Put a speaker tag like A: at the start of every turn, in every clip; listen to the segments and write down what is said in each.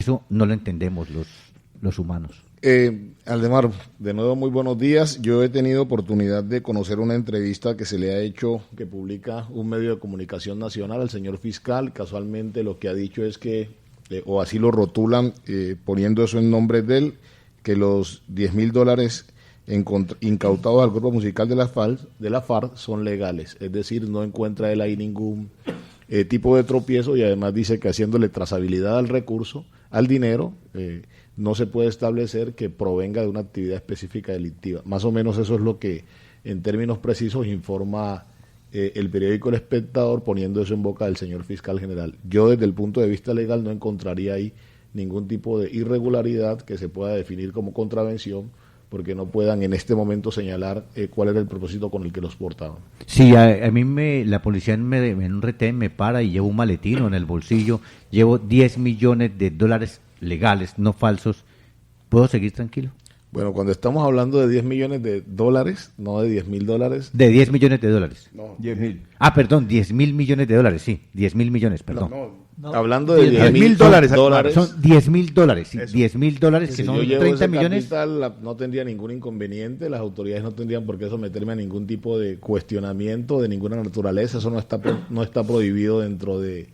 A: eso no lo entendemos los humanos.
B: Aldemar, de nuevo muy buenos días. Yo he tenido oportunidad de conocer una entrevista que se le ha hecho, que publica un medio de comunicación nacional al señor fiscal. Casualmente lo que ha dicho es que, o así lo rotulan, poniendo eso en nombre de él, que los $10,000 incautados al grupo musical de la FARC son legales. Es decir, no encuentra él ahí ningún tipo de tropiezo, y además dice que haciéndole trazabilidad al recurso, al dinero, no se puede establecer que provenga de una actividad específica delictiva. Más o menos eso es lo que, en términos precisos, informa el periódico El Espectador, poniendo eso en boca del señor fiscal general. Yo, desde el punto de vista legal, no encontraría ahí ningún tipo de irregularidad que se pueda definir como contravención, porque no puedan en este momento señalar cuál era el propósito con el que los portaban.
A: Sí, a mí la policía en un retén me para y llevo un maletino en el bolsillo, llevo $10 millones legales, no falsos. ¿Puedo seguir tranquilo?
B: Bueno, cuando estamos hablando de $10 millones, no de $10,000.
A: De $10 millones.
B: No,
C: 10,000.
A: Perdón, $10,000 millones, sí, $10,000 millones, perdón.
B: No, hablando de
C: $10,000.
A: Son $10,000, sí, $10,000 que
B: si
A: son
B: yo llevo
A: 30
B: ese
A: millones.
B: capital, no tendría ningún inconveniente, las autoridades no tendrían por qué someterme a ningún tipo de cuestionamiento de ninguna naturaleza. Eso no está prohibido dentro de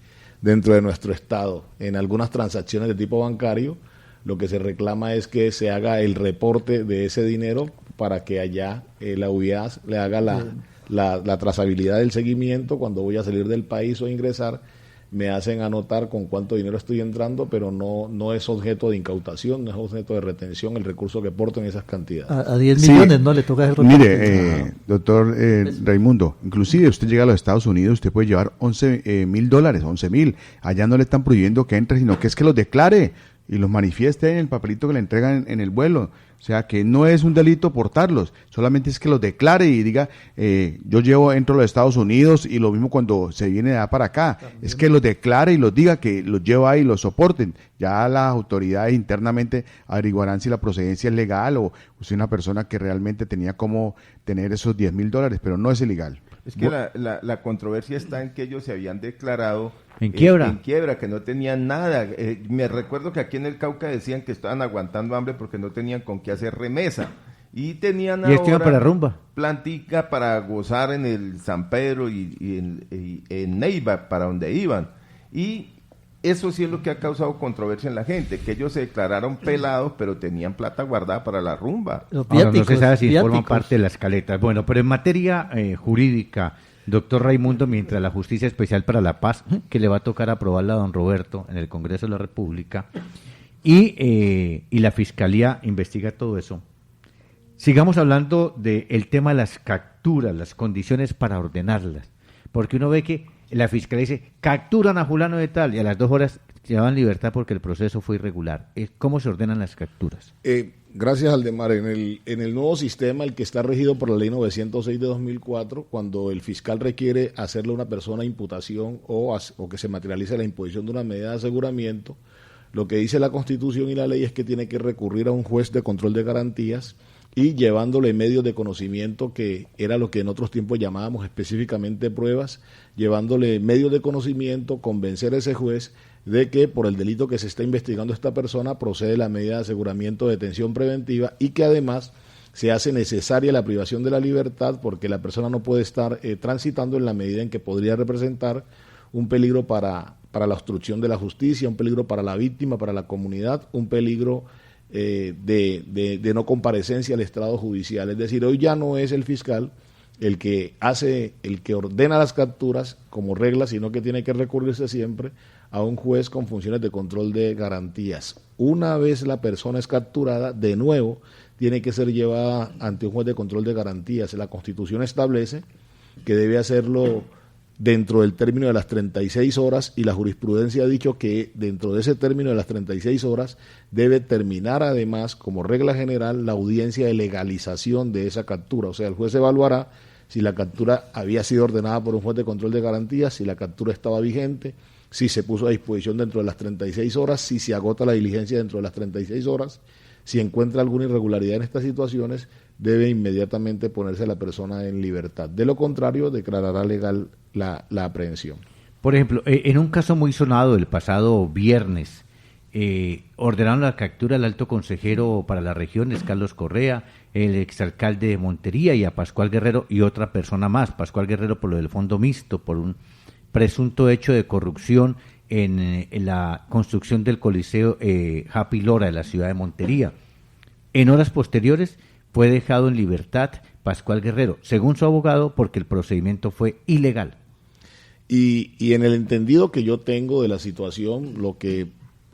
B: nuestro Estado. En algunas transacciones de tipo bancario, lo que se reclama es que se haga el reporte de ese dinero para que allá la UIAS le haga la trazabilidad del seguimiento. Cuando voy a salir del país o ingresar, me hacen anotar con cuánto dinero estoy entrando, pero no es objeto de incautación, no es objeto de retención el recurso que porto en esas cantidades.
D: A 10 millones, ¿no? Le toca hacer reporte.
C: Mire, doctor Raimundo, inclusive usted llega a los Estados Unidos, usted puede llevar $11,000, 11,000. Allá no le están prohibiendo que entre, sino que es que los declare y los manifieste en el papelito que le entregan en el vuelo. O sea, que no es un delito portarlos, solamente es que los declare y diga, yo entro a los Estados Unidos, y lo mismo cuando se viene de allá para acá, es que los declare y los diga, que los lleva ahí y los soporten. Ya las autoridades internamente averiguarán si la procedencia es legal o si una persona que realmente tenía cómo tener esos $10,000, pero no es ilegal.
E: Es que la controversia está en que ellos se habían declarado
A: en quiebra,
E: que no tenían nada. Me recuerdo que aquí en el Cauca decían que estaban aguantando hambre porque no tenían con qué hacer remesa. Y tenían
A: ahora para rumba,
E: plantica para gozar en el San Pedro y en Neiva, para donde iban. Y eso sí es lo que ha causado controversia en la gente, que ellos se declararon pelados, pero tenían plata guardada para la rumba.
A: Ahora no se sabe si forman parte de la escaleta. Bueno, pero en materia jurídica, doctor Raimundo, mientras la Justicia Especial para la Paz, que le va a tocar aprobarla a don Roberto en el Congreso de la República, y la Fiscalía investiga todo eso, sigamos hablando del tema de las capturas, las condiciones para ordenarlas, porque uno ve que la Fiscalía dice, capturan a fulano de tal, y a las 2 horas se llevan libertad porque el proceso fue irregular. ¿Cómo se ordenan las capturas?
B: Gracias, Aldemar. En el nuevo sistema, el que está regido por la Ley 906 de 2004, cuando el fiscal requiere hacerle a una persona imputación o que se materialice la imposición de una medida de aseguramiento, lo que dice la Constitución y la ley es que tiene que recurrir a un juez de control de garantías y llevándole medios de conocimiento, que era lo que en otros tiempos llamábamos específicamente pruebas, llevándole medios de conocimiento, convencer a ese juez de que por el delito que se está investigando esta persona procede la medida de aseguramiento de detención preventiva, y que además se hace necesaria la privación de la libertad porque la persona no puede estar transitando en la medida en que podría representar un peligro para la obstrucción de la justicia, un peligro para la víctima, para la comunidad, un peligro de no comparecencia al estrado judicial. Es decir, hoy ya no es el fiscal el que ordena las capturas como regla, sino que tiene que recurrirse siempre a un juez con funciones de control de garantías. Una vez la persona es capturada, de nuevo tiene que ser llevada ante un juez de control de garantías. La Constitución establece que debe hacerlo dentro del término de las 36 horas, y la jurisprudencia ha dicho que dentro de ese término de las 36 horas debe terminar además, como regla general, la audiencia de legalización de esa captura. O sea, el juez evaluará si la captura había sido ordenada por un juez de control de garantías, si la captura estaba vigente, si se puso a disposición dentro de las 36 horas, si se agota la diligencia dentro de las 36 horas, si encuentra alguna irregularidad en estas situaciones, debe inmediatamente ponerse la persona en libertad. De lo contrario, declarará legal la aprehensión.
A: Por ejemplo, en un caso muy sonado del pasado viernes, ordenaron la captura del alto consejero para las regiones, Carlos Correa, el exalcalde de Montería, y a Pascual Guerrero y otra persona más. Pascual Guerrero por lo del fondo mixto, por un presunto hecho de corrupción en la construcción del Coliseo Happy Lora de la ciudad de Montería. En horas posteriores fue dejado en libertad Pascual Guerrero, según su abogado, porque el procedimiento fue ilegal.
B: Y en el entendido que yo tengo de la situación, lo que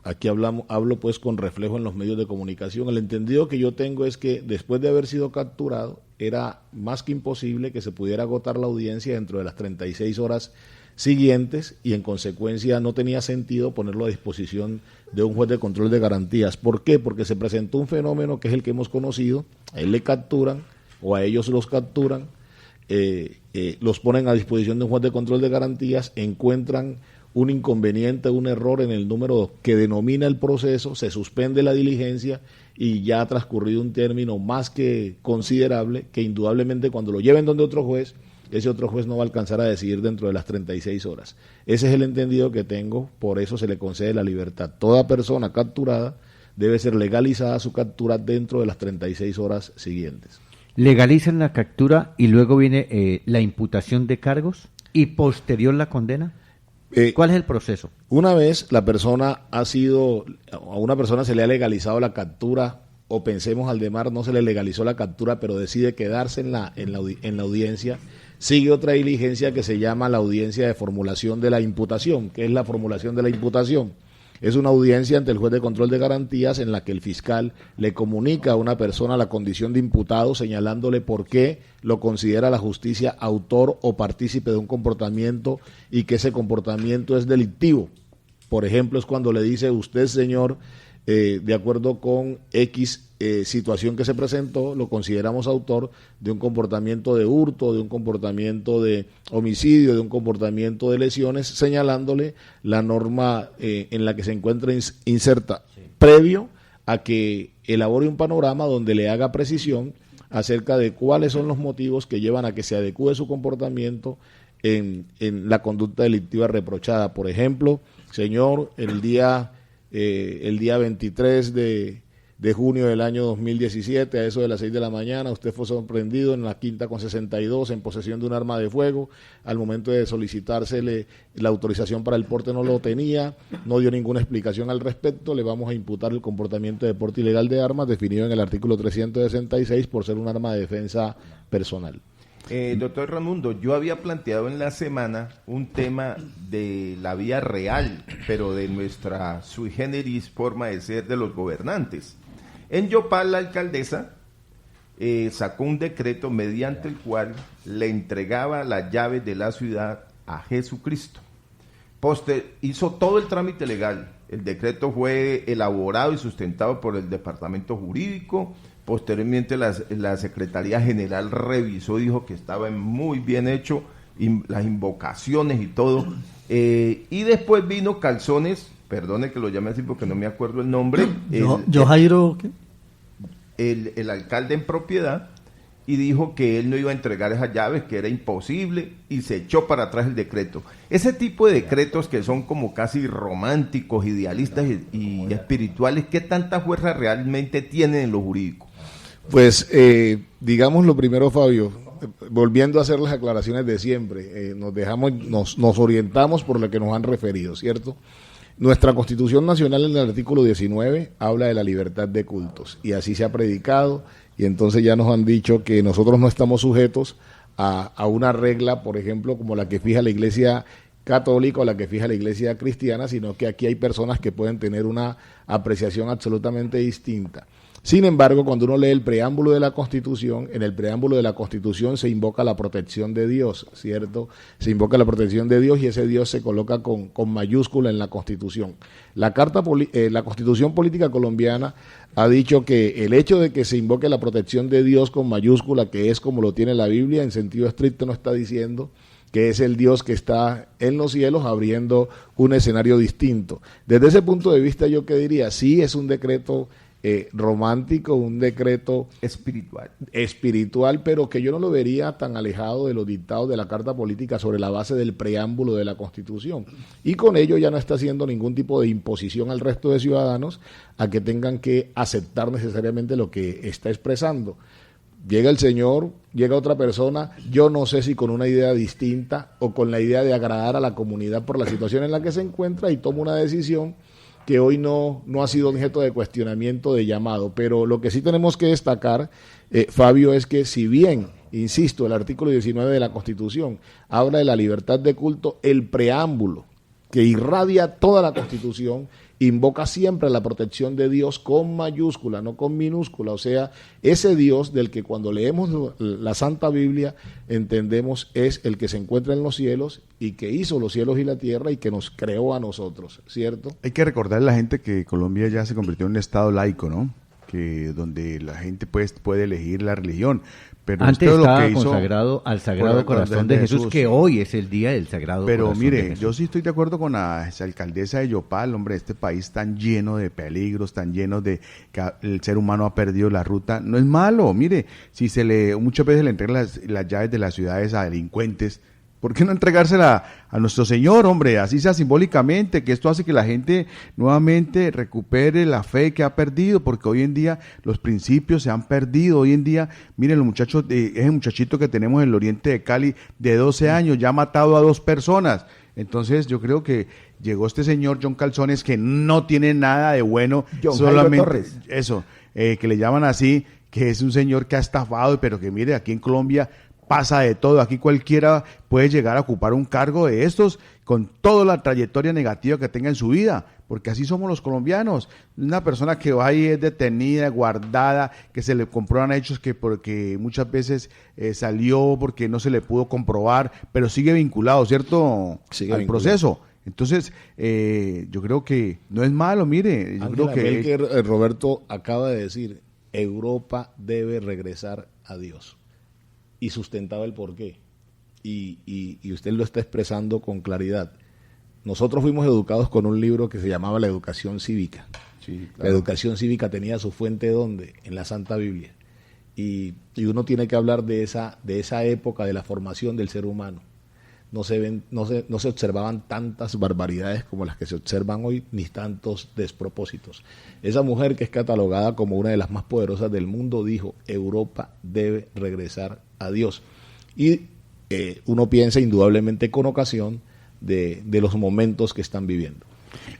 B: aquí hablo pues con reflejo en los medios de comunicación, el entendido que yo tengo es que después de haber sido capturado, era más que imposible que se pudiera agotar la audiencia dentro de las 36 horas siguientes, y en consecuencia no tenía sentido ponerlo a disposición de un juez de control de garantías. ¿Por qué? Porque se presentó un fenómeno que es el que hemos conocido: a él le capturan o a ellos los capturan, los ponen a disposición de un juez de control de garantías, encuentran un inconveniente, un error en el número que denomina el proceso, se suspende la diligencia y ya ha transcurrido un término más que considerable que indudablemente cuando lo lleven donde otro juez, ese otro juez no va a alcanzar a decidir dentro de las 36 horas. Ese es el entendido que tengo, por eso se le concede la libertad. Toda persona capturada debe ser legalizada su captura dentro de las 36 horas siguientes.
A: ¿Legalizan la captura y luego viene la imputación de cargos y posterior la condena? ¿Cuál es el proceso?
B: Una vez la persona a una persona se le ha legalizado la captura, o pensemos Aldemar, no se le legalizó la captura, pero decide quedarse en la audiencia, sigue otra diligencia que se llama la audiencia de formulación de la imputación. ¿Qué es la formulación de la imputación? Es una audiencia ante el juez de control de garantías en la que el fiscal le comunica a una persona la condición de imputado, señalándole por qué lo considera la justicia autor o partícipe de un comportamiento y que ese comportamiento es delictivo. Por ejemplo, es cuando le dice: usted, señor, de acuerdo con X situación que se presentó, lo consideramos autor de un comportamiento de hurto, de un comportamiento de homicidio, de un comportamiento de lesiones, señalándole la norma en la que se encuentra inserta, previo a que elabore un panorama donde le haga precisión acerca de cuáles son los motivos que llevan a que se adecúe su comportamiento en la conducta delictiva reprochada. Por ejemplo, señor, el día 23 de junio del año 2017, a eso de las 6 de la mañana, usted fue sorprendido en la Quinta con 62 en posesión de un arma de fuego. Al momento de solicitársele la autorización para el porte no lo tenía, no dio ninguna explicación al respecto. Le vamos a imputar el comportamiento de porte ilegal de armas definido en el artículo 366 por ser un arma de defensa personal.
E: Doctor Raimundo, yo había planteado en la semana un tema de la vía real, pero de nuestra sui generis forma de ser de los gobernantes. En Yopal, la alcaldesa sacó un decreto mediante el cual le entregaba las llaves de la ciudad a Jesucristo. Hizo todo el trámite legal. El decreto fue elaborado y sustentado por el departamento jurídico. Posteriormente la Secretaría General revisó y dijo que estaba muy bien hecho, las invocaciones y todo. Y después vino Calzones, perdone que lo llame así porque no me acuerdo el nombre.
D: Jairo, ¿qué?
E: El alcalde en propiedad, y dijo que él no iba a entregar esas llaves, que era imposible, y se echó para atrás el decreto. Ese tipo de decretos que son como casi románticos, idealistas y espirituales, ¿qué tanta fuerza realmente tienen en lo jurídico?
B: Pues digamos lo primero, Fabio, volviendo a hacer las aclaraciones de siempre, nos orientamos por lo que nos han referido, ¿cierto? Nuestra Constitución Nacional en el artículo 19 habla de la libertad de cultos, y así se ha predicado, y entonces ya nos han dicho que nosotros no estamos sujetos a una regla, por ejemplo, como la que fija la Iglesia católica o la que fija la Iglesia cristiana, sino que aquí hay personas que pueden tener una apreciación absolutamente distinta. Sin embargo, cuando uno lee el preámbulo de la Constitución, en el preámbulo de la Constitución se invoca la protección de Dios, ¿cierto? Se invoca la protección de Dios y ese Dios se coloca con mayúscula en la Constitución. La Constitución Política Colombiana ha dicho que el hecho de que se invoque la protección de Dios con mayúscula, que es como lo tiene la Biblia, en sentido estricto no está diciendo que es el Dios que está en los cielos abriendo un escenario distinto. Desde ese punto de vista yo que diría, sí es un decreto romántico, un decreto espiritual, pero que yo no lo vería tan alejado de los dictados de la Carta Política sobre la base del preámbulo de la Constitución. Y con ello ya no está haciendo ningún tipo de imposición al resto de ciudadanos a que tengan que aceptar necesariamente lo que está expresando. Llega el señor, llega otra persona, yo no sé si con una idea distinta o con la idea de agradar a la comunidad por la situación en la que se encuentra, y toma una decisión que hoy no ha sido objeto de cuestionamiento, de llamado. Pero lo que sí tenemos que destacar, Fabio, es que si bien, insisto, el artículo 19 de la Constitución habla de la libertad de culto, el preámbulo que irradia toda la Constitución invoca siempre la protección de Dios con mayúscula, no con minúscula. O sea, ese Dios del que cuando leemos la Santa Biblia entendemos es el que se encuentra en los cielos y que hizo los cielos y la tierra y que nos creó a nosotros, ¿cierto?
C: Hay que recordarle a la gente que Colombia ya se convirtió en un estado laico, ¿no? Que donde la gente puede elegir la religión. Pero
A: antes
C: esto
A: estaba
C: lo que hizo
A: consagrado al Sagrado Corazón de Jesús, que hoy es el día del Sagrado
C: Pero
A: Corazón
C: mire,
A: de Jesús.
C: yo sí estoy de acuerdo con la alcaldesa de Yopal, hombre, este país tan lleno de peligros, tan lleno de que el ser humano ha perdido la ruta. No es malo, mire, si muchas veces le entregan las llaves de las ciudades a delincuentes, ¿por qué no entregársela a nuestro Señor, hombre? Así sea simbólicamente, que esto hace que la gente nuevamente recupere la fe que ha perdido, porque hoy en día los principios se han perdido. Hoy en día, miren, los muchachos, ese muchachito que tenemos en el oriente de Cali, de 12 años, ya ha matado a 2 personas. Entonces, yo creo que llegó este señor John Calzones, que no tiene nada de bueno,
E: John
C: solamente
E: Torres.
C: eso, que le llaman así, que es un señor que ha estafado, pero que mire, aquí en Colombia pasa de todo. Aquí cualquiera puede llegar a ocupar un cargo de estos con toda la trayectoria negativa que tenga en su vida, porque así somos los colombianos. Una persona que va ahí es detenida, guardada, que se le comprueban hechos que porque muchas veces salió porque no se le pudo comprobar, pero sigue vinculado, ¿cierto?
B: Sigue
C: al
B: vinculado.
C: proceso. Entonces, yo creo que no es malo, mire. Yo creo que
B: Roberto acaba de decir, Europa debe regresar a Dios. Y sustentaba el porqué. Y usted lo está expresando con claridad. Nosotros fuimos educados con un libro que se llamaba La Educación Cívica.
C: sí,
B: La
C: claro.
B: educación cívica tenía su fuente ¿dónde? En la Santa Biblia. Y uno tiene que hablar de esa época de la formación del ser humano. No se observaban tantas barbaridades como las que se observan hoy, ni tantos despropósitos. Esa mujer, que es catalogada como una de las más poderosas del mundo, dijo, Europa debe regresar a Dios. Y uno piensa indudablemente con ocasión de los momentos que están viviendo.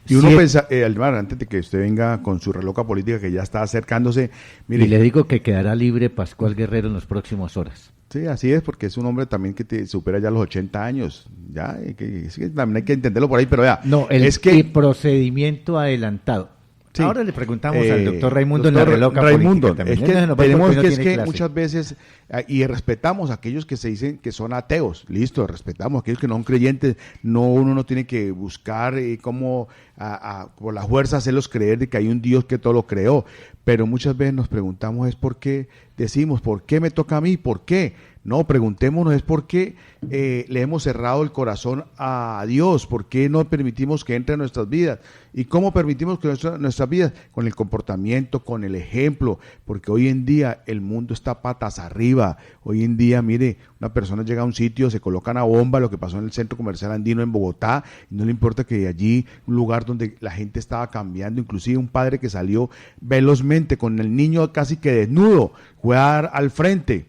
C: Y uno piensa, Aldemar, antes de que usted venga con su reloca política que ya está acercándose, mire,
A: Y le digo que quedará libre Pascual Guerrero en las próximas horas.
C: sí, así es, porque es un hombre también que supera ya los 80 años, ya, es que también hay que entenderlo por ahí, pero vea,
A: No,
C: es que
A: procedimiento adelantado.
C: Sí.
A: Ahora le preguntamos al doctor Raimundo en la
C: doctor
A: reloca
C: Raimundo,
A: política también.
C: es que
A: Él no puede
C: tenemos
A: porque no
C: que, es
A: tiene
C: que
A: clase.
C: muchas veces, y respetamos a aquellos que se dicen que son ateos, listo, respetamos a aquellos que no son creyentes, uno no tiene que buscar cómo por la fuerza hacerlos creer de que hay un Dios que todo lo creó, pero muchas veces nos preguntamos es por qué decimos, ¿por qué me toca a mí? ¿Por qué? No, preguntémonos es por qué le hemos cerrado el corazón a Dios, por qué no permitimos que entre en nuestras vidas. ¿Y cómo permitimos que nuestras vidas? Con el comportamiento, con el ejemplo, porque hoy en día el mundo está patas arriba. Hoy en día, mire, una persona llega a un sitio, se coloca una bomba, lo que pasó en el Centro Comercial Andino en Bogotá, y no le importa que allí, un lugar donde la gente estaba cambiando, inclusive un padre que salió velozmente con el niño casi que desnudo, fue a dar al frente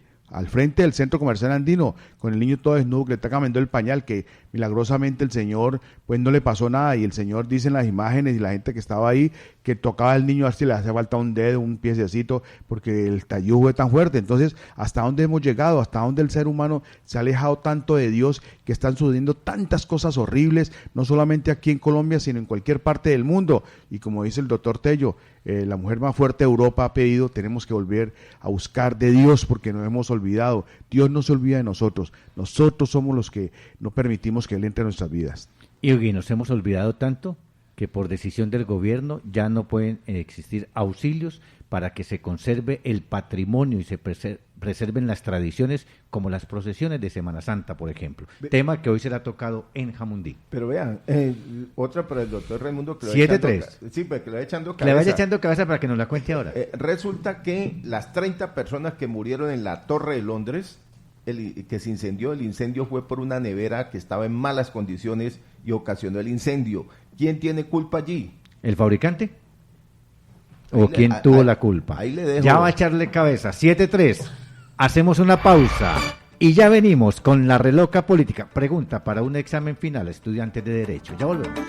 C: del Centro Comercial Andino, con el niño todo desnudo que le está cambiando el pañal, que milagrosamente el señor pues no le pasó nada, y el señor dice en las imágenes y la gente que estaba ahí que tocaba al niño a ver si le hace falta un dedo, un piececito, porque el talludo fue tan fuerte. Entonces, ¿hasta dónde hemos llegado? ¿Hasta dónde el ser humano se ha alejado tanto de Dios, que están sucediendo tantas cosas horribles, no solamente aquí en Colombia, sino en cualquier parte del mundo? Y como dice el doctor Tello, la mujer más fuerte de Europa ha pedido, tenemos que volver a buscar de Dios, porque nos hemos olvidado. Dios no se olvida de nosotros somos los que no permitimos que Él entre en nuestras vidas.
A: Y nos hemos olvidado tanto que por decisión del gobierno ya no pueden existir auxilios para que se conserve el patrimonio y se preserven las tradiciones como las procesiones de Semana Santa, por ejemplo. Tema que hoy será tocado en Jamundí.
E: Pero vean, otra para el doctor Raimundo que
A: 7-3.
E: Sí, pues que le vaya echando cabeza.
A: Que le vaya echando cabeza para que nos la cuente ahora.
E: Resulta que las 30 personas que murieron en la Torre de Londres, que se incendió, el incendio fue por una nevera que estaba en malas condiciones y ocasionó el incendio. ¿Quién tiene culpa allí?
A: ¿El fabricante? ¿O quién tuvo la culpa?
E: Ahí le dejo.
A: Ya va a echarle cabeza. 7-3. Hacemos una pausa y ya venimos con la reloca política. Pregunta para un examen final, estudiantes de Derecho. Ya volvemos.